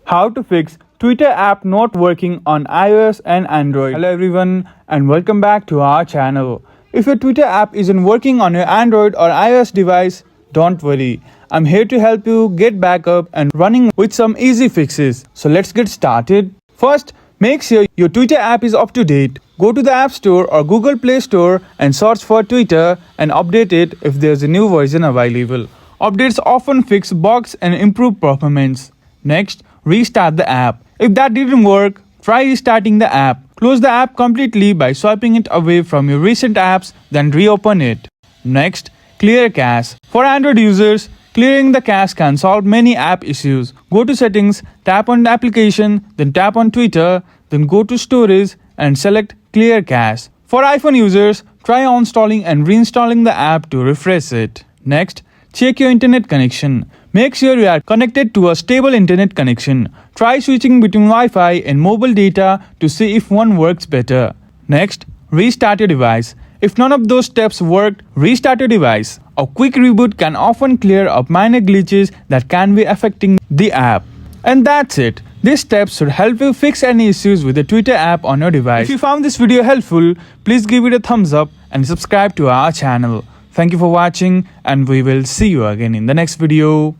How to fix Twitter app not working on iOS and Android. Hello everyone and welcome back to our channel. If your Twitter app isn't working on your Android or iOS device, don't worry. I'm here to help you get back up and running with some easy fixes. So let's get started. First, make sure your Twitter app is up to date. Go to the App Store or Google Play Store and search for Twitter and update it if there's a new version available. Updates often fix bugs and improve performance. Next, restart the app. If that didn't work, try restarting the app. Close the app completely by swiping it away from your recent apps, then reopen it. Next, clear cache. For Android users, clearing the cache can solve many app issues. Go to Settings, tap on the application, then tap on Twitter, then go to Storage and select Clear Cache. For iPhone users, try uninstalling and reinstalling the app to refresh it. Next, check your internet connection. Make sure you are connected to a stable internet connection. Try switching between Wi-Fi and mobile data to see if one works better. Next, restart your device. If none of those steps worked, restart your device. A quick reboot can often clear up minor glitches that can be affecting the app. And that's it. These steps should help you fix any issues with the Twitter app on your device. If you found this video helpful, please give it a thumbs up and subscribe to our channel. Thank you for watching and we will see you again in the next video.